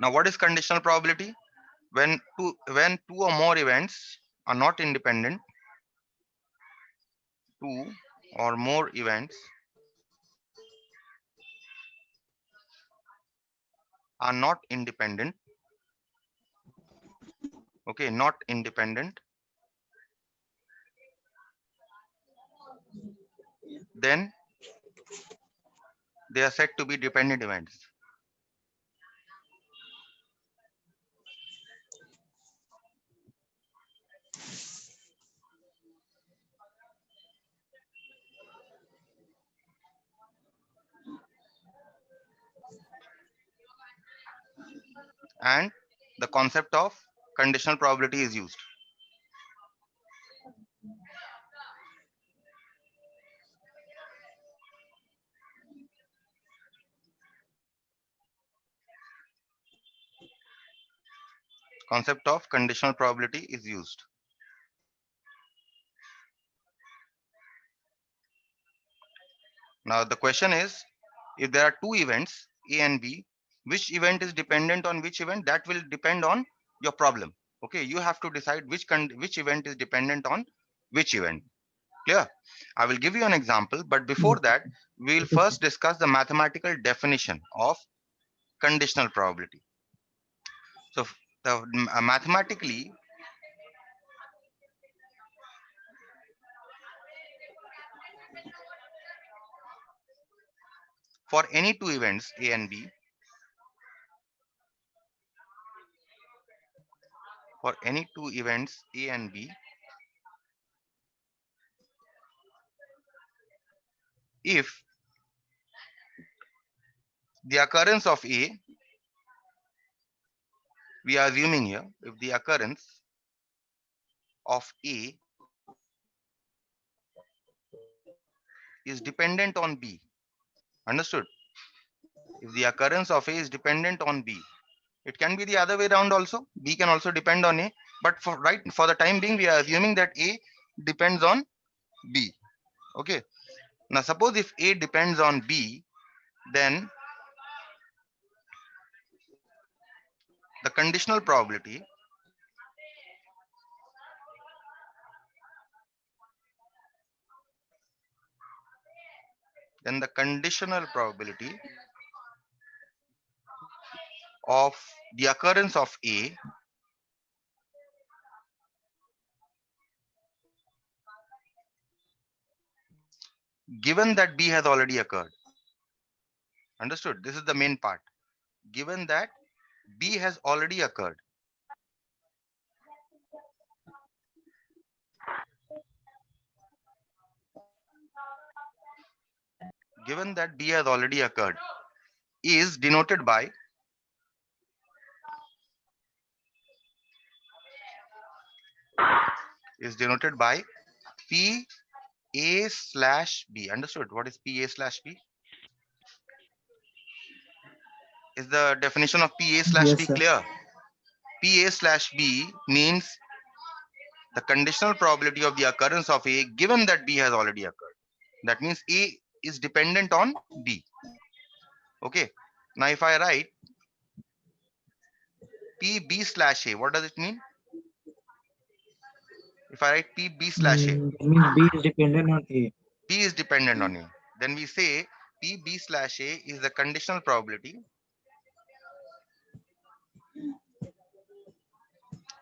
Now, what is conditional probability? When two or more events are not independent, two or more events are not independent, okay, not independent, then they are said to be dependent events. And the concept of conditional probability is used. Concept of conditional probability is used. Now the question is, if there are two events A and B, which event is dependent on which event? That will depend on your problem. Okay, you have to decide which event is dependent on which event. Clear? I will give you an example, but before that, we will Okay. first discuss the mathematical definition of conditional probability. So mathematically, for any two events A and B, for any two events A and B, if the occurrence of A, we are assuming here, if the occurrence of A is dependent on B, understood? If the occurrence of A is dependent on B, it can be the other way around also. B can also depend on A, but for the time being, we are assuming that A depends on B. Okay. Now, suppose if A depends on B, then the conditional probability then the conditional probability of the occurrence of A given that B has already occurred. Understood? This is the main part. Given that B has already occurred. Given that B has already occurred is denoted by P A slash B. Understood? What is P A slash B? Is the definition of P A slash Yes, B sir. clear? P A slash B means the conditional probability of the occurrence of A given that B has already occurred. That means A is dependent on B. Okay. Now, if I write PB slash A, what does it mean? If I write PB slash A, That means B is dependent on A. B is dependent on A. Then we say PB slash A is the conditional probability.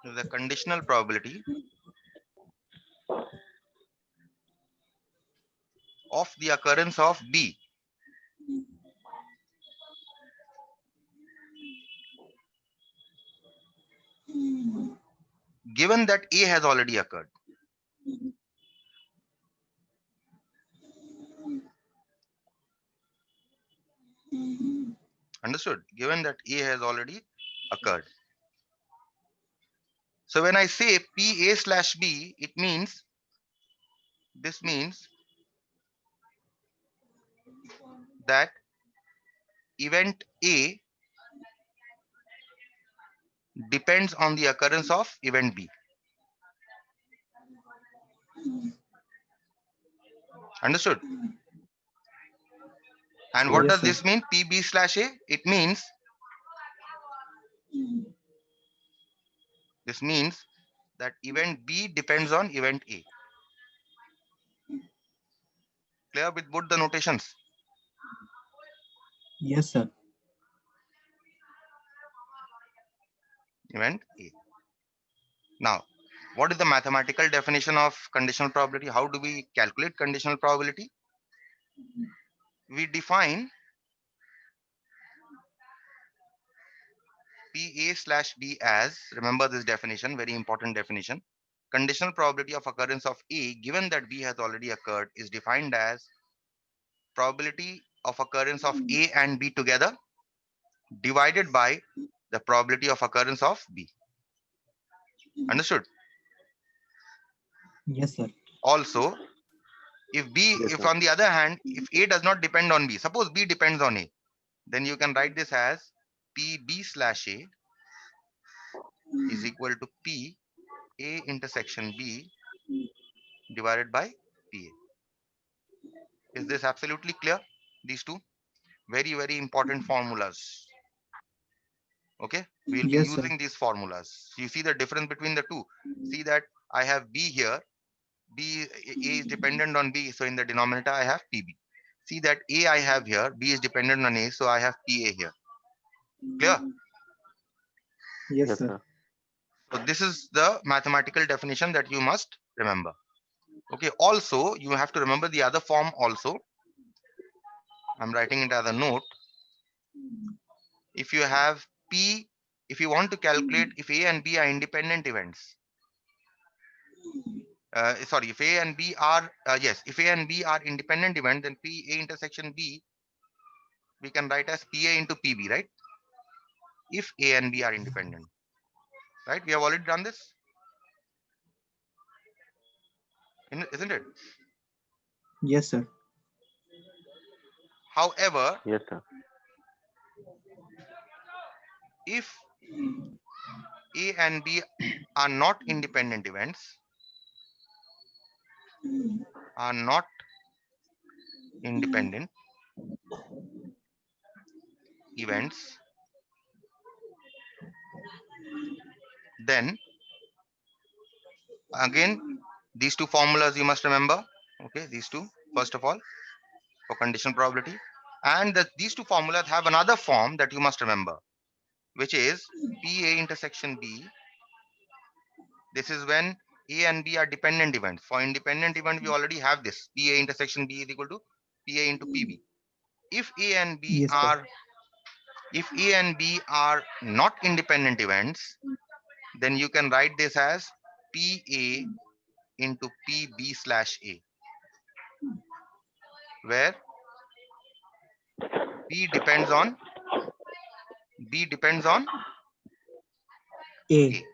The conditional probability of the occurrence of B given that A has already occurred. Understood? Given that A has already occurred. So when I say PA slash B, this means that event A depends on the occurrence of event B. Understood? And what Yes, does sir. this mean? PB slash A? It means This means that event B depends on event A. Clear with both the notations? Yes, sir. Event A. Now, what is the mathematical definition of conditional probability? How do we calculate conditional probability? We define PA/B as, remember this definition, very important definition. Conditional probability of occurrence of A given that B has already occurred is defined as probability of occurrence of A and B together divided by the probability of occurrence of B. Understood? Yes, sir. Also, if on the other hand, if A does not depend on B, suppose B depends on A, then you can write this as PB/A is equal to PA intersection B divided by PA. Is this absolutely clear? These two very, very important formulas. Okay, we will be Yes, sir. using these formulas. You see the difference between the two. See that I have B here. A is dependent on B, so in the denominator I have PB. See that A I have here, B is dependent on A, so I have PA here. Clear? Yes, sir. So this is the mathematical definition that you must remember. Okay, also you have to remember the other form also. I'm writing it as a note. If you have P, if you want to calculate if A and B are independent events, sorry, if A and B are, yes, if A and B are independent event, then PA intersection B, we can write as PA into PB, right? If A and B are independent, right? We have already done this, isn't it? Yes, sir. However, Yes, sir. if A and B are not independent events, are not independent events, then again, these two formulas you must remember. Okay, these two, first of all, for conditional probability. And these two formulas have another form that you must remember, which is PA intersection B. This is when A and B are dependent events. For independent event, we already have this. PA intersection B is equal to PA into PB. If A and B Yes, sir. are if A and B are not independent events, then you can write this as PA into PB/A, where B depends on A. A.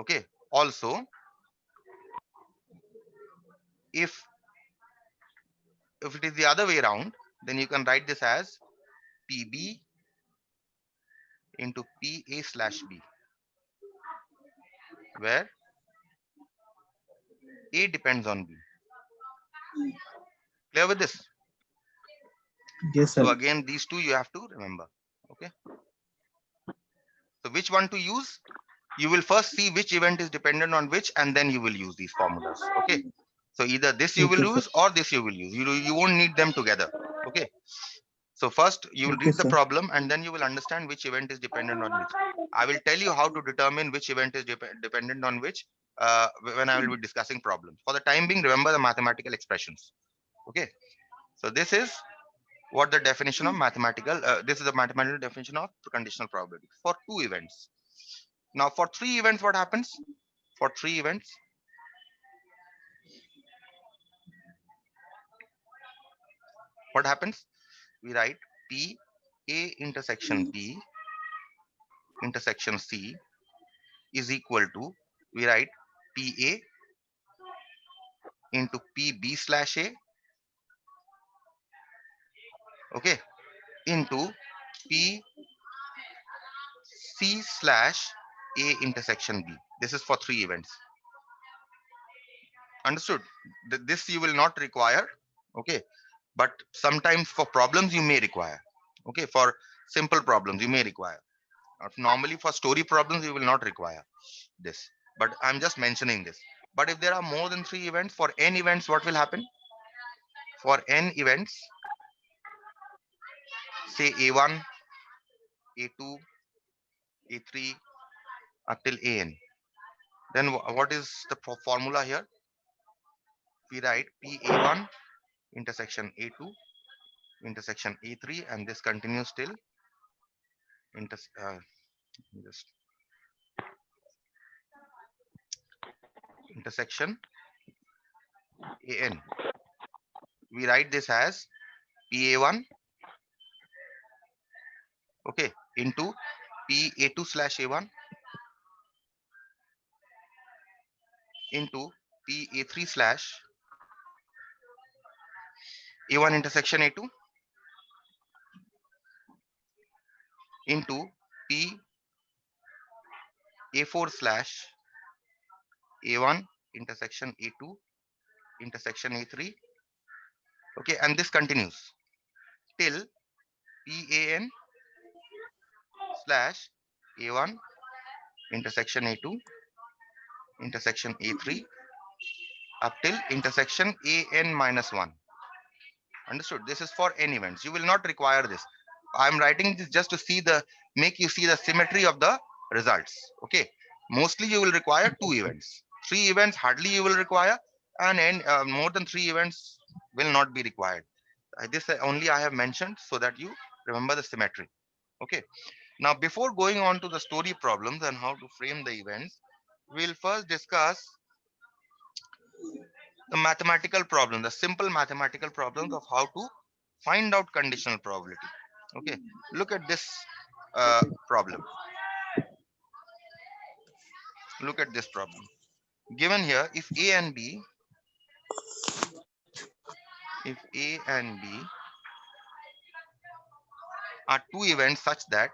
Okay. Also, if it is the other way around, then you can write this as PB into PA/B, where A depends on B. Clear with this? Yes, So sir. again, these two you have to remember. Okay. So which one to use? You will first see which event is dependent on which, and then you will use these formulas. Okay. So either this you will Okay, sir. use or this you will use. You won't need them together. Okay. So first you will Okay, read the sir. problem and then you will understand which event is dependent on which. I will tell you how to determine which event is dependent on which when I will be discussing problems. For the time being, remember the mathematical expressions. Okay. So this is what the definition of mathematical, this is the mathematical definition of conditional probability for two events. Now for three events, what happens? For three events, what happens? We write P A intersection B intersection C is equal to, we write PA into PB/A, okay, into PC/A intersection B. This is for three events. Understood? This you will not require, okay, but sometimes for problems you may require, okay, for simple problems you may require. Normally for story problems, you will not require this, but I'm just mentioning this. But if there are more than 3 events, for n events, what will happen? For n events, say A1, A2, A3, up till AN. Then what is the formula here? We write PA1 intersection A2 intersection A3, and this continues till just intersection AN. We write this as PA1, okay, into PA2 slash A1 into PA3 slash A1 intersection A2 into PA4 slash A1 intersection A2 intersection A3. Okay, and this continues till PAN slash A1 intersection A2 intersection A3 up till intersection AN minus 1. Understood? This is for n events. You will not require this. I'm writing this just to see make you see the symmetry of the results. Okay. Mostly you will require 2 events. 3 events hardly you will require, and more than 3 events will not be required. This only I have mentioned so that you remember the symmetry. Okay. Now, before going on to the story problems and how to frame the events, we'll first discuss the mathematical problem, the simple mathematical problems of how to find out conditional probability. Okay, look at this problem. Look at this problem. Given here, if A and B are 2 events such that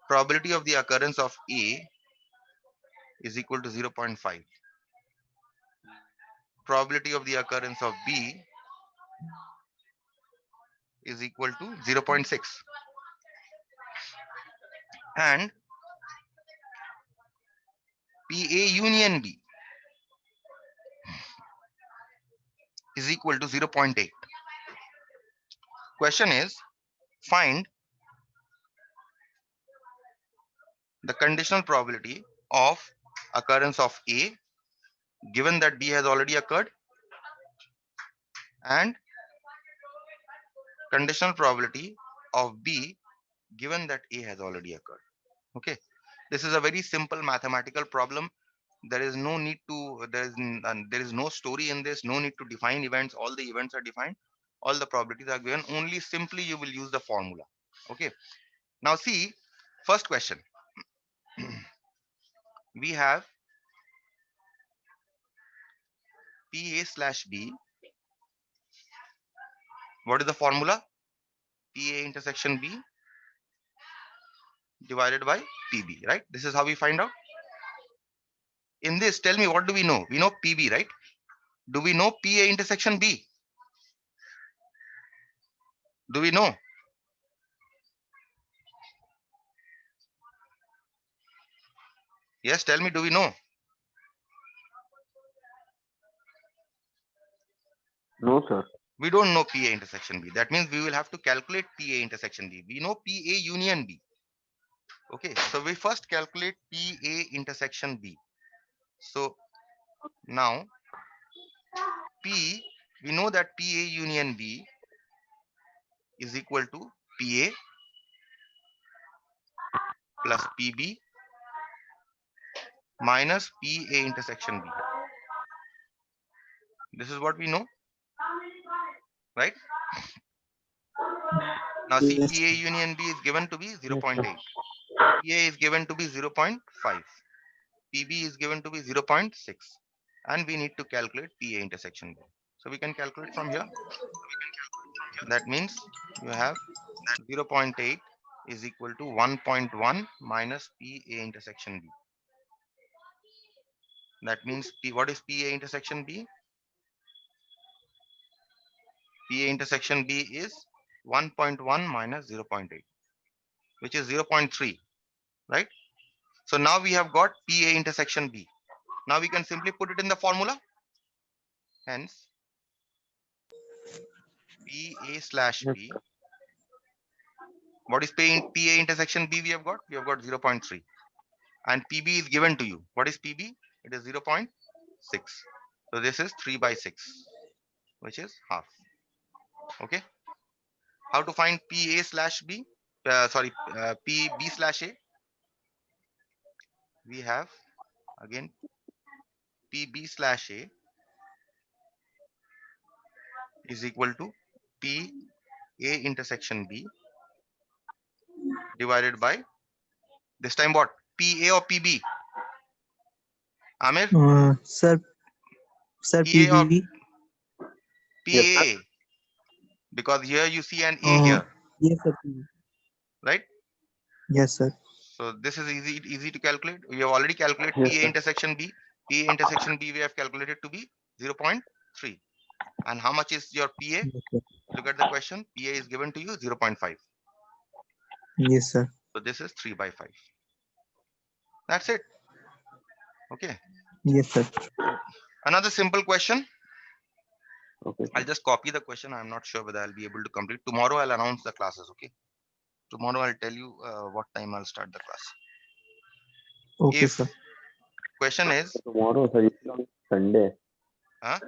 probability of the occurrence of A is equal to 0.5, probability of the occurrence of B is equal to 0.6, and PA union B is equal to 0.8. Question is, find the conditional probability of occurrence of A given that B has already occurred, and conditional probability of B given that A has already occurred. Okay, this is a very simple mathematical problem. There is no need to there is no story in this, no need to define events. All the events are defined, all the probabilities are given, only simply you will use the formula. Okay, now see, first question. We have PA slash B. What is the formula? PA intersection B divided by PB, right? This is how we find out. In this, tell me, what do we know? We know PB, right? Do we know PA intersection B? Do we know? Yes, tell me, do we know? No, sir. We don't know PA intersection B. That means we will have to calculate PA intersection B. We know PA union B. Okay, so we first calculate PA intersection B. So now P, we know that PA union B is equal to PA plus PB minus PA intersection B. This is what we know, right? Now see, Yes. PA union B is given to be 0.8. PA is given to be 0.5. PB is given to be 0.6. And we need to calculate PA intersection B. So we can calculate from here. That means you have 0.8 is equal to 1.1 minus PA intersection B. That means P, what is PA intersection B? PA intersection B is 1.1 minus 0.8, which is 0.3, right? So now we have got PA intersection B. Now we can simply put it in the formula. Hence, PA slash Yes, B. What is PA intersection B we have got? We have got 0.3. And PB is given to you. What is PB? It is 0.6. So this is 3 by 6, which is half. Okay. How to find PA slash B? PB slash A. We have again PB slash A is equal to PA intersection B divided by this time what? PA or PB? Amir? Sir, PA or PB. Yes, sir. PA? Because here you see an A here, Yes, sir. PB. right? Yes, sir. So this is easy to calculate. We have already calculated Yes, PA sir. intersection B. PA intersection B we have calculated to be 0.3. And how much is your PA? Yes, sir. Look at the question. PA is given to you 0.5. Yes, sir. So this is 3 by 5. That's it. Okay. Yes, sir. Another simple question. Okay, I'll sir. just copy the question. I'm not sure whether I'll be able to complete. Tomorrow I'll announce the classes. Okay. Tomorrow I'll tell you what time I'll start the class. Okay, If sir. question is, Tomorrow, sir, it's on Sunday. huh?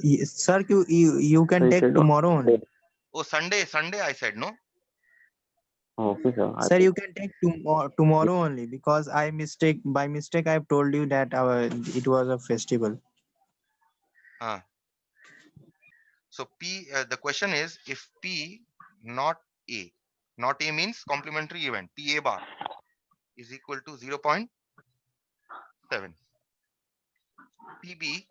Yes, sir, you So can you take said on tomorrow only. Sunday. Oh, Sunday I said, no? Okay, sir. I Sir, thought you can take tomorrow only because by mistake I've told you that it was a festival. So the question is, if P not A, not A means complementary event, PA bar is equal to 0.7. PB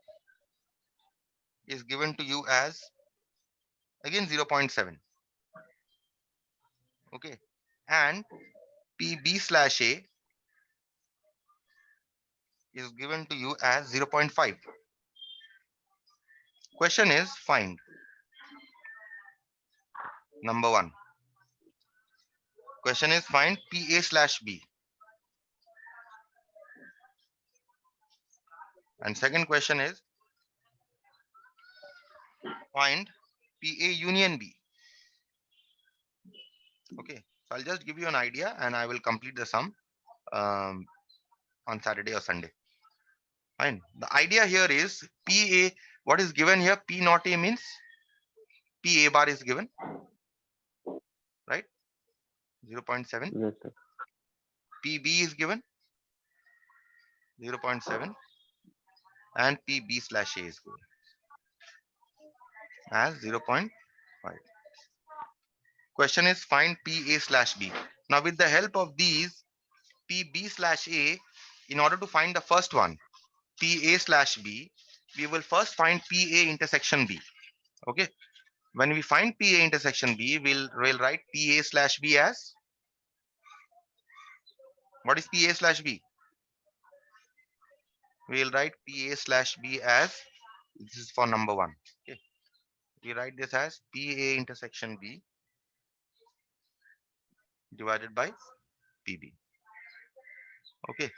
is given to you as again 0.7. Okay. And PB slash A is given to you as 0.5. Question is find number 1. Question is find PA slash B. And second question is find PA union B. Okay. So I'll just give you an idea and I will complete the sum on Saturday or Sunday. Fine. The idea here is PA, what is given here? P not A means PA bar is given, right? 0.7. yes, sir. PB is given 0.7 and PB slash A is given as 0.5. Question is find PA slash B. Now with the help of these PB slash A, in order to find the first one, PA slash B, we will first find PA intersection B. Okay. When we find PA intersection B, we'll write PA slash B as, what is PA slash B? We'll write PA slash B as, this is for number 1. Okay. We write this as PA intersection B divided by PB. Okay.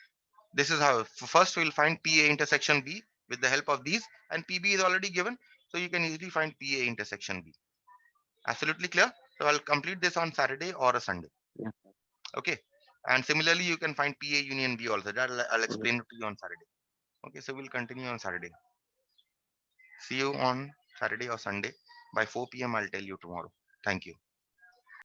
This is how, first we'll find PA intersection B with the help of these, and PB is already given. So you can easily find PA intersection B. Absolutely clear? So I'll complete this on Saturday or a Sunday. Yeah. Okay. And similarly, you can find PA union B also. That I'll explain it to you on Saturday. Okay. So we'll continue on Saturday. See you on Saturday or Sunday. By 4 p.m. I'll tell you tomorrow. Thank you.